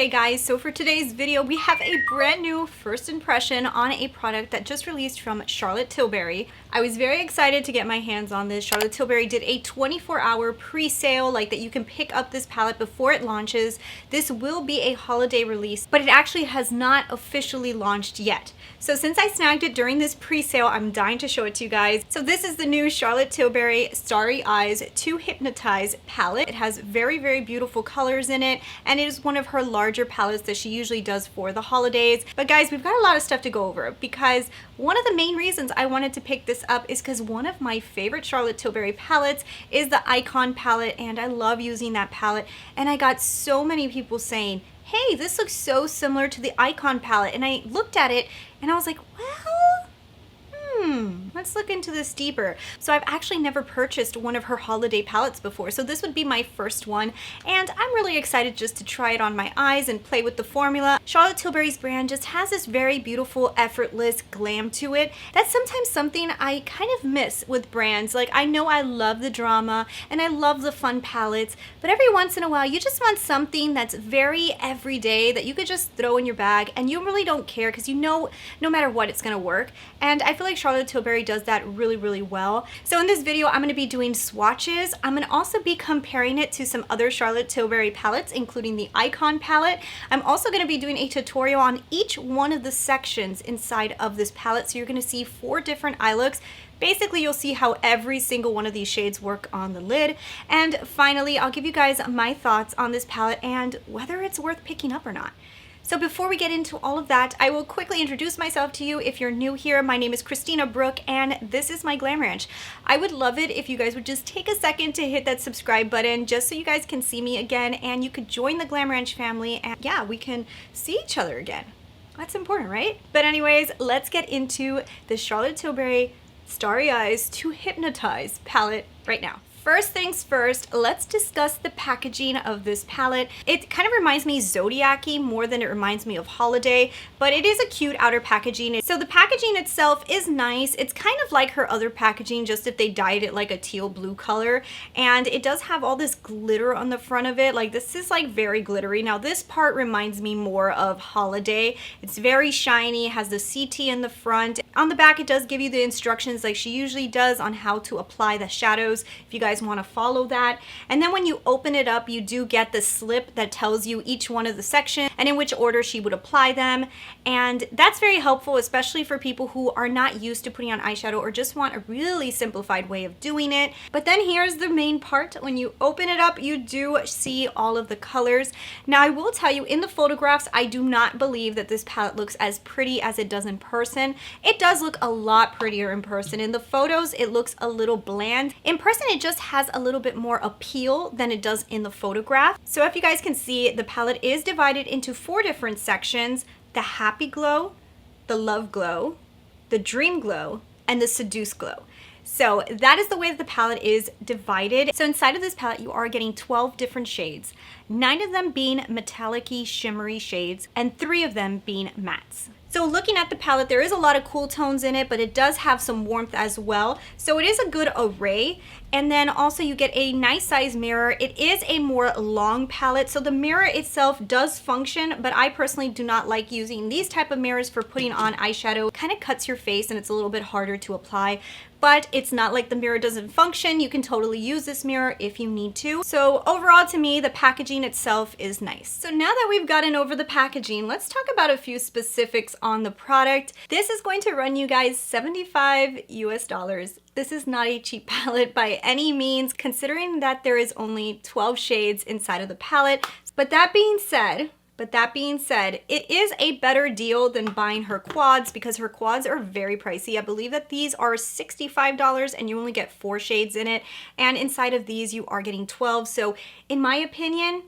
Monday, guys. So for today's video, we have a brand new first impression on a product that just released from Charlotte Tilbury. I was very excited to get my hands on this. Charlotte Tilbury did a 24-hour pre-sale, like that you can pick up this palette before it launches. This will be a holiday release, but it actually has not officially launched yet. So since I snagged it during this pre-sale, I'm dying to show it to you guys. So this is the new Charlotte Tilbury Starry Eyes to Hypnotize palette. It has very, very beautiful colors in it, and it is one of her larger palettes that she usually does for the holidays. But guys, we've got a lot of stuff to go over because one of the main reasons I wanted to pick this up is because one of my favorite Charlotte Tilbury palettes is the Icon palette, and I love using that palette. And I got so many people saying, hey, this looks so similar to the Icon palette. And I looked at it and I was like, well, let's look into this deeper. So I've actually never purchased one of her holiday palettes before, so this would be my first one, and I'm really excited just to try it on my eyes and play with the formula. Charlotte Tilbury's brand just has this very beautiful, effortless glam to it. That's sometimes something I kind of miss with brands. Like, I know I love the drama and I love the fun palettes, but every once in a while you just want something that's very everyday that you could just throw in your bag and you really don't care because you know no matter what it's gonna work. And I feel like Charlotte Tilbury does that really, really well. So in this video, I'm going to be doing swatches. I'm going to also be comparing it to some other Charlotte Tilbury palettes, including the Icon palette. I'm also going to be doing a tutorial on each one of the sections inside of this palette. So you're going to see 4 different eye looks. Basically, you'll see how every single one of these shades work on the lid. And finally, I'll give you guys my thoughts on this palette and whether it's worth picking up or not. So before we get into all of that, I will quickly introduce myself to you. If you're new here, my name is Christina Brooke, and this is my Glam Ranch. I would love it if you guys would just take a second to hit that subscribe button just so you guys can see me again and you could join the Glam Ranch family, and yeah, we can see each other again. That's important, right? But anyways, let's get into the Charlotte Tilbury Starry Eyes to Hypnotize palette right now. First things first, let's discuss the packaging of this palette. It kind of reminds me Zodiac-y more than it reminds me of Holiday, but it is a cute outer packaging. So the packaging itself is nice. It's kind of like her other packaging, just if they dyed it like a teal blue color. And it does have all this glitter on the front of it. Like, this is like very glittery. Now this part reminds me more of Holiday. It's very shiny, has the CT in the front. On the back, it does give you the instructions like she usually does on how to apply the shadows, if you guys want to follow that. And then when you open it up, you do get the slip that tells you each one of the sections and in which order she would apply them. And that's very helpful, especially for people who are not used to putting on eyeshadow or just want a really simplified way of doing it. But then here's the main part. When you open it up, you do see all of the colors. Now I will tell you, in the photographs, I do not believe that this palette looks as pretty as it does in person. It does look a lot prettier in person. In the photos, it looks a little bland. In person, it just has a little bit more appeal than it does in the photograph. So if you guys can see, the palette is divided into 4 different sections: the Happy Glow, the Love Glow, the Dream Glow, and the Seduce Glow. So that is the way that the palette is divided. So inside of this palette, you are getting 12 different shades, 9 of them being metallic-y, shimmery shades, and 3 of them being mattes. So looking at the palette, there is a lot of cool tones in it, but it does have some warmth as well. So it is a good array. And then also you get a nice size mirror. It is a more long palette, so the mirror itself does function, but I personally do not like using these type of mirrors for putting on eyeshadow. It kind of cuts your face and it's a little bit harder to apply. But it's not like the mirror doesn't function. You can totally use this mirror if you need to. So overall, to me, the packaging itself is nice. So now that we've gotten over the packaging, let's talk about a few specifics on the product. This is going to run you guys $75 US. This is not a cheap palette by any means, considering that there is only 12 shades inside of the palette. But that being said, it is a better deal than buying her quads because her quads are very pricey. I believe that these are $65 and you only get 4 shades in it. And inside of these, you are getting 12. So in my opinion,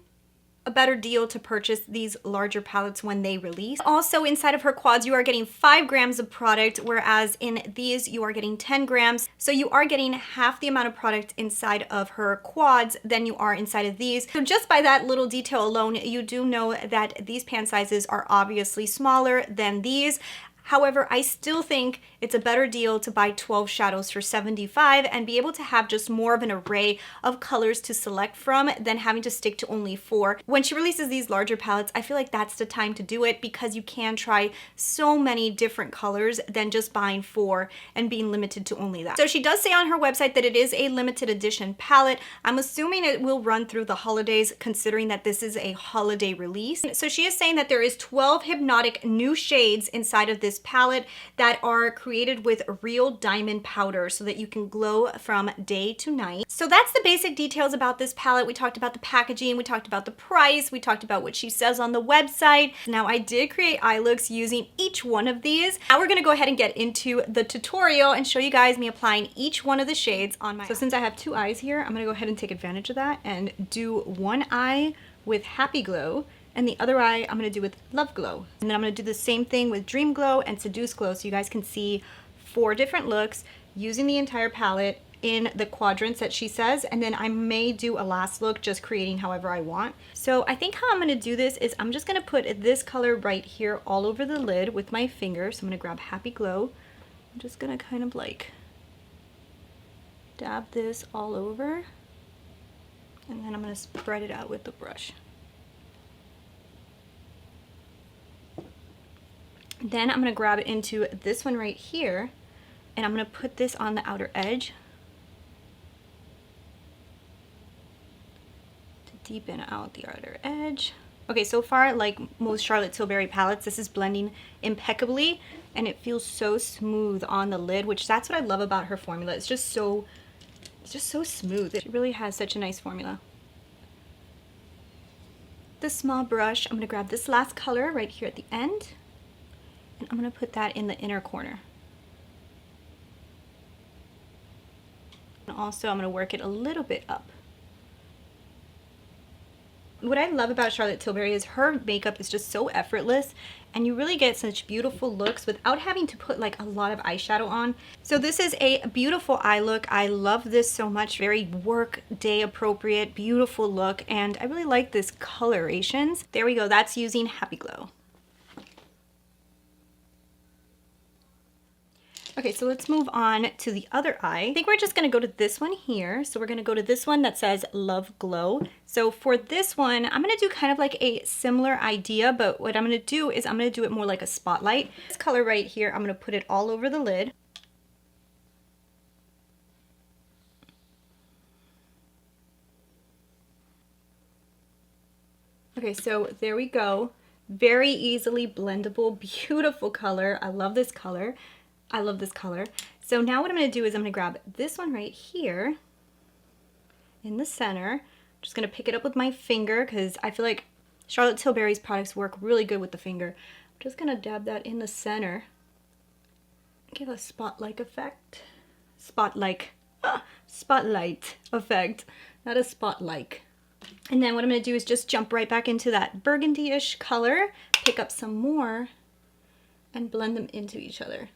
a better deal to purchase these larger palettes when they release. Also, inside of her quads, you are getting 5 grams of product, whereas in these, you are getting 10 grams. So you are getting half the amount of product inside of her quads than you are inside of these. So just by that little detail alone, you do know that these pan sizes are obviously smaller than these. However, I still think it's a better deal to buy 12 shadows for $75 and be able to have just more of an array of colors to select from than having to stick to only 4. When she releases these larger palettes, I feel like that's the time to do it because you can try so many different colors than just buying 4 and being limited to only that. So she does say on her website that it is a limited edition palette. I'm assuming it will run through the holidays considering that this is a holiday release. So she is saying that there is 12 hypnotic new shades inside of this palette that are created with real diamond powder so that you can glow from day to night. So that's the basic details about this palette. We talked about the packaging, we talked about the price, we talked about what she says on the website. Now I did create eye looks using each one of these. Now we're gonna go ahead and get into the tutorial and show you guys me applying each one of the shades on my eye. So since I have 2 eyes here, I'm gonna go ahead and take advantage of that and do one eye with Happy Glow, and the other eye I'm gonna do with Love Glow. And then I'm gonna do the same thing with Dream Glow and Seduce Glow so you guys can see 4 different looks using the entire palette in the quadrants that she says, and then I may do a last look just creating however I want. So I think how I'm gonna do this is I'm just gonna put this color right here all over the lid with my finger. So I'm gonna grab Happy Glow. I'm just gonna kind of like dab this all over, and then I'm gonna spread it out with the brush. Then I'm gonna grab it into this one right here, and I'm gonna put this on the outer edge to deepen out the outer edge. Okay, so far, like most Charlotte Tilbury palettes, this is blending impeccably, and it feels so smooth on the lid, which that's what I love about her formula. It's just so smooth. It really has such a nice formula. The small brush, I'm gonna grab this last color right here at the end, and I'm gonna put that in the inner corner. And also I'm gonna work it a little bit up. What I love about Charlotte Tilbury is her makeup is just so effortless, and you really get such beautiful looks without having to put like a lot of eyeshadow on. So this is a beautiful eye look. I love this so much. Very work day appropriate, beautiful look, and I really like this colorations. There we go. That's using Happy Glow. Okay, so let's move on to the other eye. I think we're just gonna go to this one here. So we're gonna go to this one that says Love Glow. So for this one, I'm gonna do kind of like a similar idea, but what I'm gonna do is I'm gonna do it more like a spotlight. This color right here, I'm gonna put it all over the lid. Okay, so there we go. Very easily blendable, beautiful color. I love this color. I love this color. So now what I'm going to do is I'm going to grab this one right here in the center. I'm just going to pick it up with my finger because I feel like Charlotte Tilbury's products work really good with the finger. I'm just going to dab that in the center. Give a spotlight effect. Spotlight effect, not a spotlight. And then what I'm going to do is just jump right back into that burgundy-ish color, pick up some more, and blend them into each other.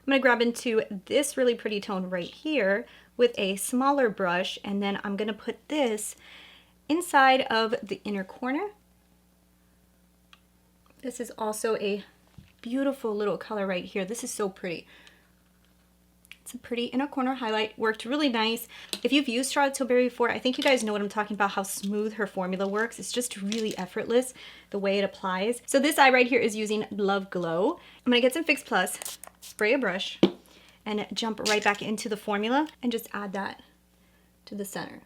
I'm going to grab into this really pretty tone right here with a smaller brush, and then I'm going to put this inside of the inner corner. This is also a beautiful little color right here. This is so pretty. It's a pretty inner corner highlight, worked really nice. If you've used Charlotte Tilbury before, I think you guys know what I'm talking about, how smooth her formula works. It's just really effortless the way it applies. So this eye right here is using Love Glow. I'm gonna get some Fix Plus, spray a brush, and jump right back into the formula and just add that to the center.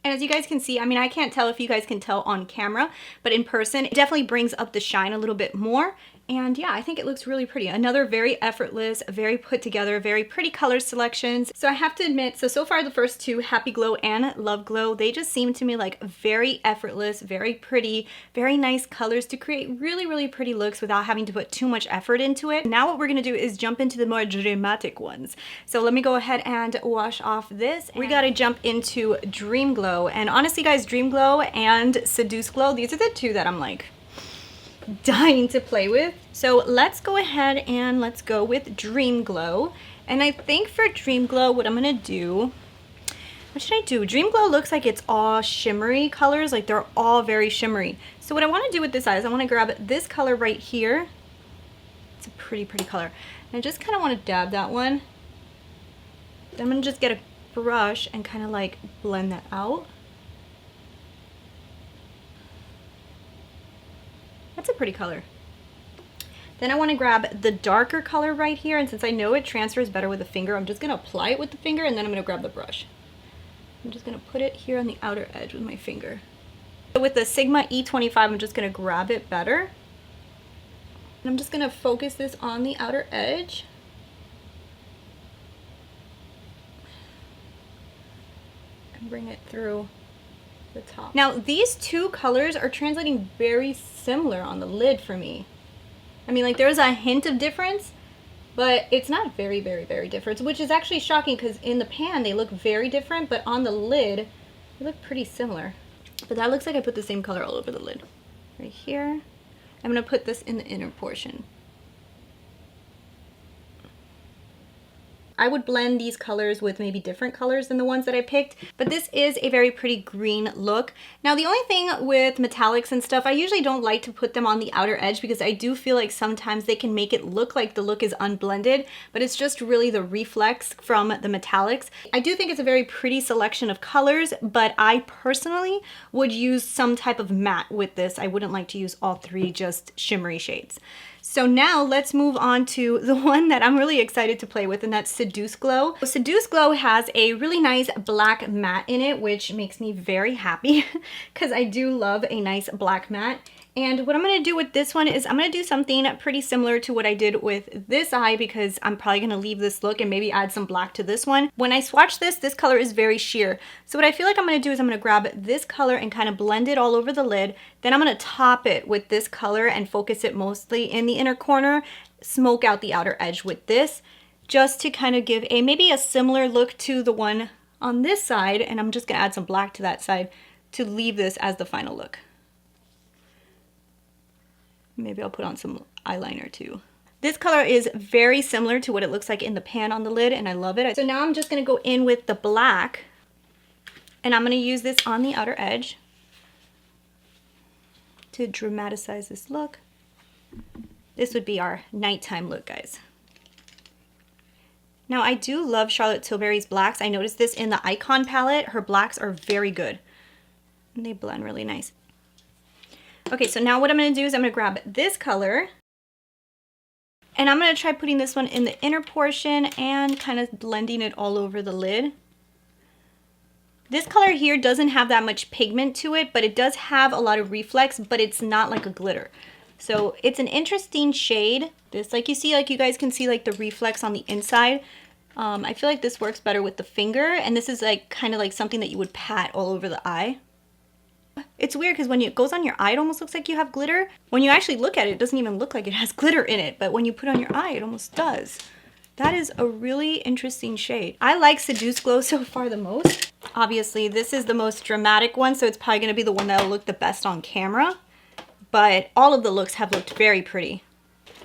And as you guys can see, I mean, I can't tell if you guys can tell on camera, but in person, it definitely brings up the shine a little bit more. And yeah, I think it looks really pretty. Another very effortless, very put together, very pretty color selections. So I have to admit, so far the first two, Happy Glow and Love Glow, they just seem to me like very effortless, very pretty, very nice colors to create really, really pretty looks without having to put too much effort into it. Now what we're gonna do is jump into the more dramatic ones. So let me go ahead and wash off this. We gotta jump into Dream Glow. And honestly guys, Dream Glow and Seduce Glow, these are the two that I'm like dying to play with. So let's go ahead and let's go with Dream Glow. And I think for Dream Glow, what I'm gonna do, what should I do? Dream Glow looks like it's all shimmery colors, like they're all very shimmery. So what I want to do with this eye is I want to grab this color right here. It's a pretty color. And I just kind of want to dab that one. Then I'm going to just get a brush and kind of like blend that out. That's a pretty color. Then I want to grab the darker color right here, and since I know it transfers better with the finger, I'm just going to apply it with the finger, and then I'm going to grab the brush. I'm just going to put it here on the outer edge with my finger. So with the Sigma E25, I'm just going to grab it better. And I'm just going to focus this on the outer edge. And bring it through the top. Now these two colors are translating very similar on the lid for me. I mean, like, there's a hint of difference, but it's not very different, which is actually shocking because in the pan they look very different, but on the lid they look pretty similar. But that looks like I put the same color all over the lid. Right here. I'm going to put this in the inner portion. I would blend these colors with maybe different colors than the ones that I picked, but this is a very pretty green look. Now the only thing with metallics and stuff, I usually don't like to put them on the outer edge because I do feel like sometimes they can make it look like the look is unblended, but it's just really the reflex from the metallics. I do think it's a very pretty selection of colors, but I personally would use some type of matte with this. I wouldn't like to use all three just shimmery shades. So now let's move on to the one that I'm really excited to play with, and that's Seduce Glow. Seduce Glow has a really nice black matte in it, which makes me very happy because I do love a nice black matte. And what I'm going to do with this one is I'm going to do something pretty similar to what I did with this eye, because I'm probably going to leave this look and maybe add some black to this one. When I swatch this, this color is very sheer. So what I feel like I'm going to do is I'm going to grab this color and kind of blend it all over the lid. Then I'm going to top it with this color and focus it mostly in the inner corner, smoke out the outer edge with this, just to kind of give a maybe a similar look to the one on this side. And I'm just going to add some black to that side to leave this as the final look. Maybe I'll put on some eyeliner too. This color is very similar to what it looks like in the pan on the lid, and I love it. So now I'm just going to go in with the black, and I'm going to use this on the outer edge to dramatize this look. This would be our nighttime look, guys. Now I do love Charlotte Tilbury's blacks. I noticed this in the Icon palette. Her blacks are very good, and they blend really nice. Okay, so now what I'm going to do is I'm going to grab this color, and I'm going to try putting this one in the inner portion and kind of blending it all over the lid. This color here doesn't have that much pigment to it, but it does have a lot of reflex, but it's not like a glitter. So it's an interesting shade. This, like you see, like you guys can see like the reflex on the inside. I feel like this works better with the finger, and this is like kind of like something that you would pat all over the eye. It's weird because when it goes on your eye, it almost looks like you have glitter. When you actually look at it, it doesn't even look like it has glitter in it, but when you put it on your eye, it almost does. That is a really interesting shade. I like Seduce Glow so far the most. Obviously, this is the most dramatic one, so it's probably going to be the one that will look the best on camera, but all of the looks have looked very pretty.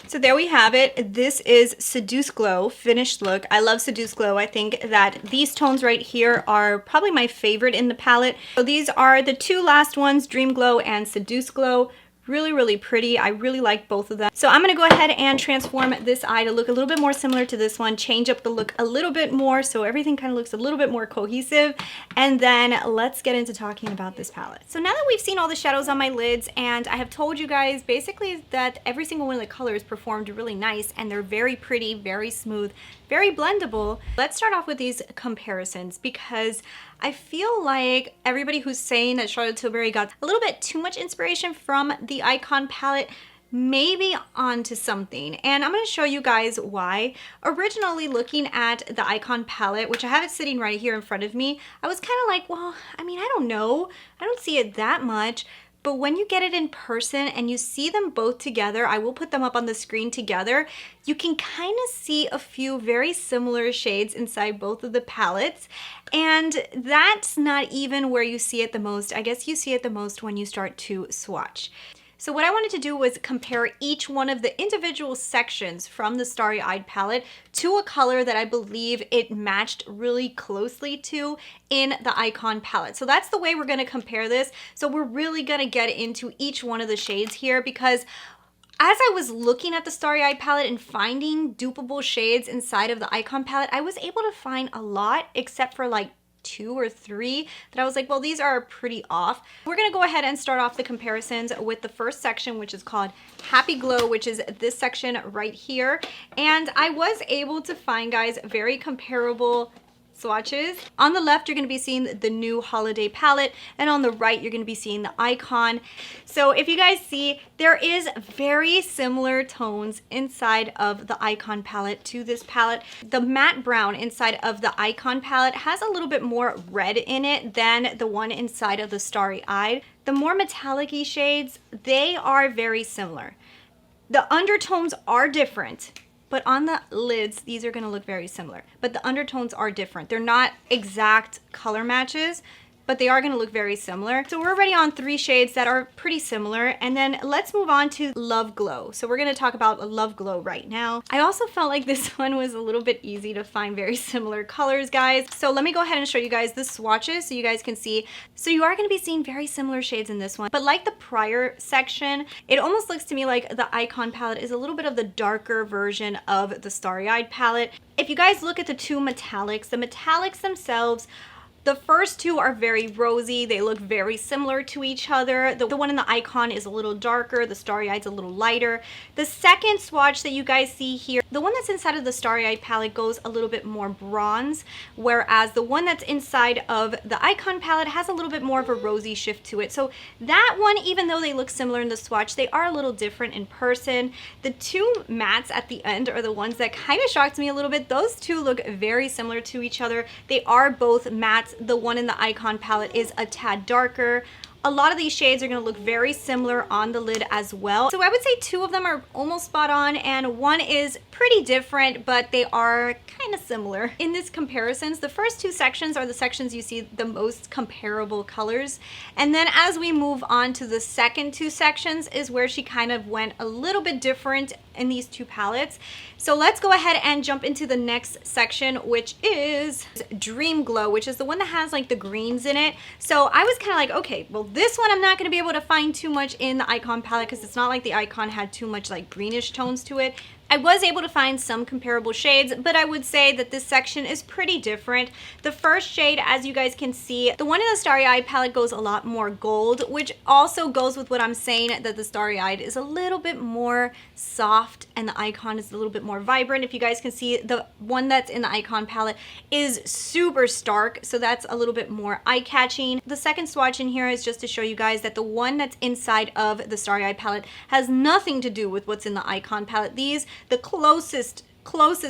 So there we have it. This is Seduce Glow finished look. I love Seduce Glow. I think that these tones right here are probably my favorite in the palette. So these are the two last ones, Dream Glow and Seduce Glow. Really pretty. I really like both of them. So I'm going to go ahead and transform this eye to look a little bit more similar to this one, change up the look a little bit more so everything kind of looks a little bit more cohesive, and then let's get into talking about this palette. So now that we've seen all the shadows on my lids, and I have told you guys basically that every single one of the colors performed really nice, and they're very pretty, very smooth, very blendable. Let's start off with these comparisons, because I feel like everybody who's saying that Charlotte Tilbury got a little bit too much inspiration from the Icon palette maybe onto something, and I'm going to show you guys why. Originally looking at the Icon palette, which I have it sitting right here in front of me, I was kind of like, well, I mean, I don't know. I don't see it that much. But when you get it in person and you see them both together, I will put them up on the screen together, you can kind of see a few very similar shades inside both of the palettes. And that's not even where you see it the most. I guess you see it the most when you start to swatch. So what I wanted to do was compare each one of the individual sections from the Starry Eyed palette to a color that I believe it matched really closely to in the Icon palette. So that's the way we're gonna compare this. So we're really gonna get into each one of the shades here, because as I was looking at the Starry Eyed palette and finding dupeable shades inside of the Icon palette, I was able to find a lot, except for like 2 or 3 that I was like, well, these are pretty off. We're gonna go ahead and start off the comparisons with the first section, which is called Happy Glow, which is this section right here. And I was able to find, guys, very comparable swatches. On the left, you're going to be seeing the new Holiday palette, and on the right, you're going to be seeing the Icon. So if you guys see, there is very similar tones inside of the Icon palette to this palette. The matte brown inside of the Icon palette has a little bit more red in it than the one inside of the Starry Eyed. The more metallic-y shades, they are very similar. The undertones are different, but on the lids, these are gonna look very similar. But the undertones are different. They're not exact color matches, but they are gonna look very similar. So we're already on 3 shades that are pretty similar. And then let's move on to Love Glow. So we're gonna talk about Love Glow right now. I also felt like this one was a little bit easy to find very similar colors, guys. So let me go ahead and show you guys the swatches so you guys can see. So you are gonna be seeing very similar shades in this one. But like the prior section, it almost looks to me like the Icon palette is a little bit of the darker version of the Starry Eyed palette. If you guys look at the 2 metallics, the metallics themselves, the first 2 are very rosy. They look very similar to each other. The one in the Icon is a little darker. The Starry Eyed's a little lighter. The second swatch that you guys see here, the one that's inside of the Starry Eyed palette goes a little bit more bronze, whereas the one that's inside of the Icon palette has a little bit more of a rosy shift to it. So that one, even though they look similar in the swatch, they are a little different in person. The 2 mattes at the end are the ones that kind of shocked me a little bit. Those 2 look very similar to each other. They are both mattes. The one in the Icon palette is a tad darker. A lot of these shades are going to look very similar on the lid as well. So I would say 2 of them are almost spot on, and 1 is pretty different, but they are kind of similar. In these comparisons, the first 2 sections are the sections you see the most comparable colors. And then as we move on to the second 2 sections is where she kind of went a little bit different in these 2 palettes. So let's go ahead and jump into the next section, which is Dream Glow, which is the one that has like the greens in it. So I was kind of like, okay, well, this one I'm not going to be able to find too much in the Icon palette because it's not like the Icon had too much like greenish tones to it. I was able to find some comparable shades, but I would say that this section is pretty different. The first shade, as you guys can see, the one in the Starry Eyed palette goes a lot more gold, which also goes with what I'm saying, that the Starry Eyed is a little bit more soft and the Icon is a little bit more vibrant. If you guys can see, the one that's in the Icon palette is super stark, so that's a little bit more eye-catching. The second swatch in here is just to show you guys that the one that's inside of the Starry Eyed palette has nothing to do with what's in the Icon palette. The closest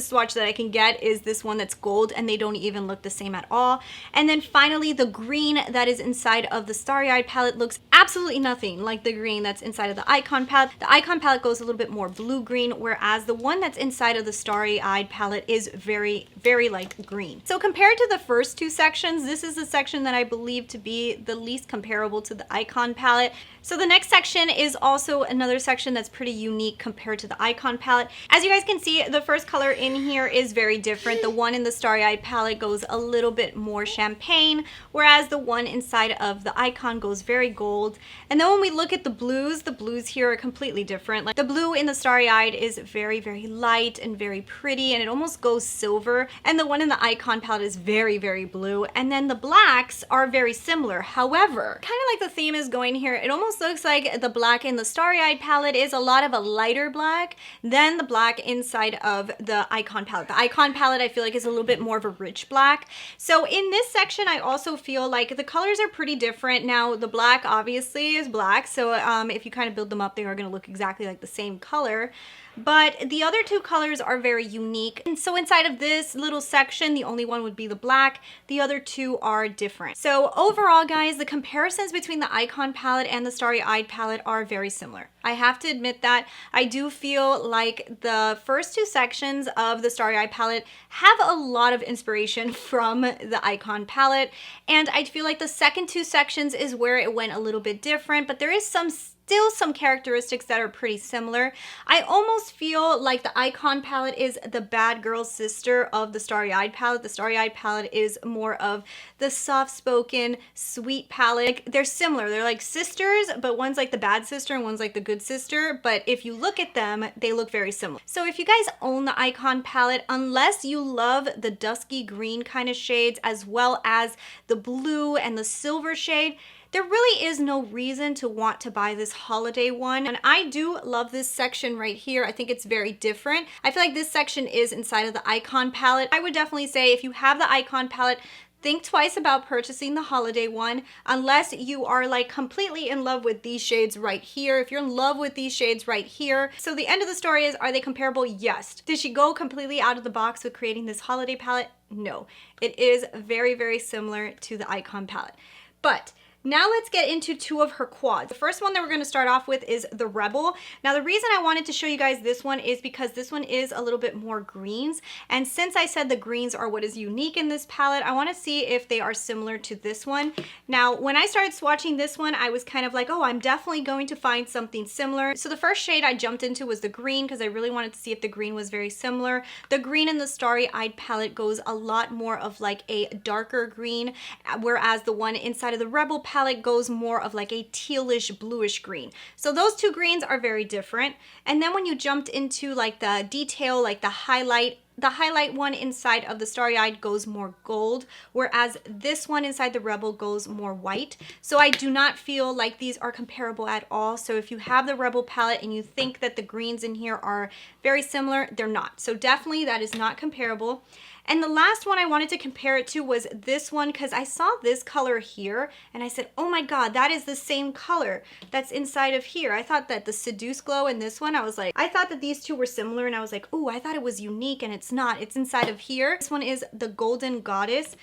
swatch that I can get is this one that's gold, and they don't even look the same at all. And then finally, the green that is inside of the Starry Eyed palette looks absolutely nothing like the green that's inside of the Icon palette. The Icon palette goes a little bit more blue-green, whereas the one that's inside of the Starry Eyed palette is very, very light green. So compared to the first 2 sections, this is the section that I believe to be the least comparable to the Icon palette. So the next section is also another section that's pretty unique compared to the Icon palette. As you guys can see, the first color in here is very different. The one in the Starry Eyed palette goes a little bit more champagne, whereas the one inside of the Icon goes very gold. And then when we look at the blues here are completely different. Like the blue in the Starry Eyed is very, very light and very pretty, and it almost goes silver. And the one in the Icon palette is very, very blue. And then the blacks are very similar. However, kind of like the theme is going here, it almost looks like the black in the Starry Eyed palette is a lot of a lighter black than the black inside of the Icon palette. The Icon palette I feel like is a little bit more of a rich black. So in this section I also feel like the colors are pretty different. Now the black obviously is black, so if you kind of build them up, they are going to look exactly like the same color. But the other 2 colors are very unique. And so inside of this little section, the only one would be the black. The other 2 are different. So overall, guys, the comparisons between the Icon palette and the Starry Eyed palette are very similar. I have to admit that. I do feel like the first 2 sections of the Starry Eyed palette have a lot of inspiration from the Icon palette. And I feel like the second 2 sections is where it went a little bit different, but there is some still some characteristics that are pretty similar. I almost feel like the Icon palette is the bad girl sister of the Starry Eyed palette. The Starry Eyed palette is more of the soft-spoken, sweet palette. Like, they're similar. They're like sisters, but one's like the bad sister and one's like the good sister. But if you look at them, they look very similar. So if you guys own the Icon palette, unless you love the dusky green kind of shades as well as the blue and the silver shade, there really is no reason to want to buy this holiday one. And I do love this section right here. I think it's very different. I feel like this section is inside of the Icon palette. I would definitely say if you have the Icon palette, think twice about purchasing the holiday one unless you are like completely in love with these shades right here. If you're in love with these shades right here. So the end of the story is, are they comparable? Yes. Did she go completely out of the box with creating this holiday palette? No. It is very, very similar to the Icon palette. But now let's get into two of her quads. The first one that we're going to start off with is the Rebel. Now the reason I wanted to show you guys this one is because this one is a little bit more greens. And since I said the greens are what is unique in this palette, I want to see if they are similar to this one. Now when I started swatching this one, I was kind of like, oh, I'm definitely going to find something similar. So the first shade I jumped into was the green because I really wanted to see if the green was very similar. The green in the Starry Eyed palette goes a lot more of like a darker green, whereas the one inside of the Rebel palette goes more of like a tealish bluish green. So those two greens are very different. And then when you jumped into like the detail, like the highlight one inside of the Starry Eyed goes more gold, whereas this one inside the Rebel goes more white. So I do not feel like these are comparable at all. So if you have the Rebel palette and you think that the greens in here are very similar, they're not. So definitely that is not comparable. And the last one I wanted to compare it to was this one because I saw this color here and I said, oh my God, that is the same color that's inside of here. I thought that the Seduce Glow and this one, I thought that these two were similar and I was like, oh, I thought it was unique and it's not. It's inside of here. This one is the Golden Goddess.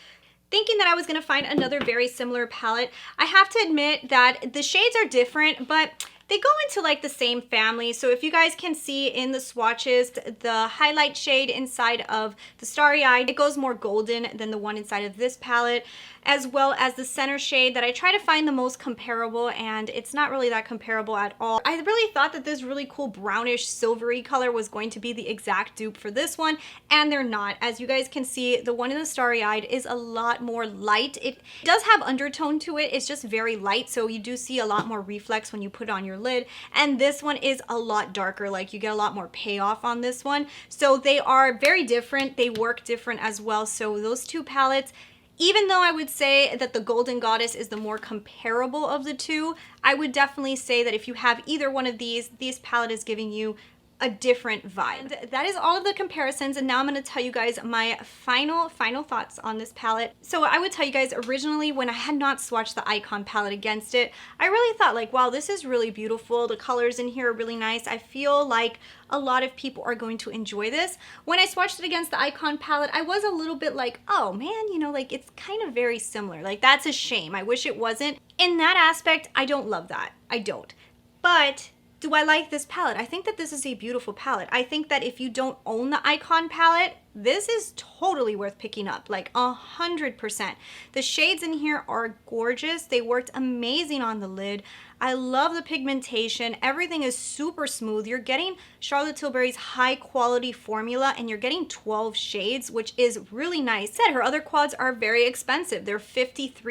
Thinking that I was going to find another very similar palette. I have to admit that the shades are different, but they go into like the same family. So if you guys can see in the swatches, the highlight shade inside of the Starry Eyed, it goes more golden than the one inside of this palette, as well as the center shade that I try to find the most comparable, and it's not really that comparable at all. I really thought that this really cool brownish silvery color was going to be the exact dupe for this one, and they're not. As you guys can see, the one in the Starry Eyed is a lot more light. It does have undertone to it. It's just very light, so you do see a lot more reflex when you put it on your lid. And this one is a lot darker. Like, you get a lot more payoff on this one. So they are very different. They work different as well. So those two palettes, even though I would say that the Golden Goddess is the more comparable of the two, I would definitely say that if you have either one of these, this palette is giving you a different vibe. And that is all of the comparisons, and now I'm going to tell you guys my final thoughts on this palette. So I would tell you guys, originally when I had not swatched the Icon palette against it, I really thought like, wow, this is really beautiful. The colors in here are really nice. I feel like a lot of people are going to enjoy this. When I swatched it against the Icon palette, I was a little bit like, oh man, you know, like it's kind of very similar. Like, that's a shame. I wish it wasn't. In that aspect, I don't love that. I don't. But do I like this palette? I think that this is a beautiful palette. I think that if you don't own the Icon palette, this is totally worth picking up, like 100%. The shades in here are gorgeous. They worked amazing on the lid. I love the pigmentation. Everything is super smooth. You're getting Charlotte Tilbury's high quality formula and you're getting 12 shades, which is really nice. Said her other quads are very expensive. They're $53.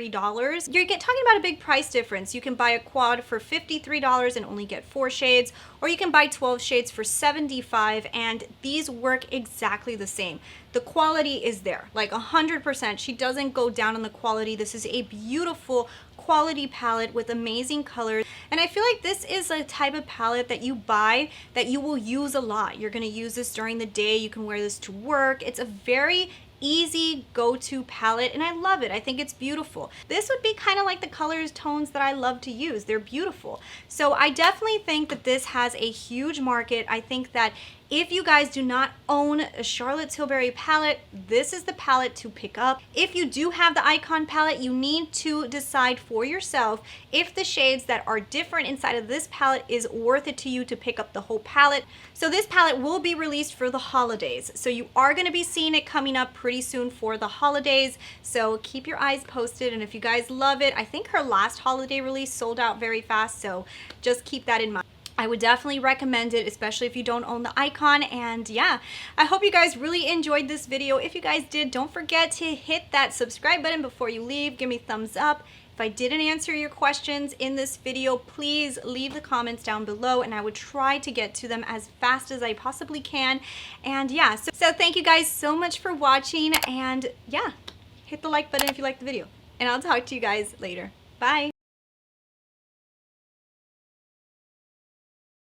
You're talking about a big price difference. You can buy a quad for $53 and only get 4 shades, or you can buy 12 shades for $75, and these work exactly the same. The quality is there, like 100%. She doesn't go down on the quality. This is a beautiful quality palette with amazing colors, and I feel like this is a type of palette that you buy that you will use a lot. You're going to use this during the day. You can wear this to work. It's a very easy go-to palette, and I love it. I think it's beautiful. This would be kind of like the colors tones that I love to use. They're beautiful. So I definitely think that this has a huge market. I think that if you guys do not own a Charlotte Tilbury palette, this is the palette to pick up. If you do have the Icon palette, you need to decide for yourself if the shades that are different inside of this palette is worth it to you to pick up the whole palette. So this palette will be released for the holidays. So you are going to be seeing it coming up pretty pretty soon for the holidays, so keep your eyes posted. And if you guys love it, I think her last holiday release sold out very fast, so just keep that in mind. I would definitely recommend it, especially if you don't own the icon. And yeah, I hope you guys really enjoyed this video. If you guys did, don't forget to hit that subscribe button before you leave. Give me a thumbs up. If I didn't answer your questions in this video, please leave the comments down below and I would try to get to them as fast as I possibly can. And yeah, so thank you guys so much for watching, and yeah, hit the like button if you liked the video. And I'll talk to you guys later. Bye.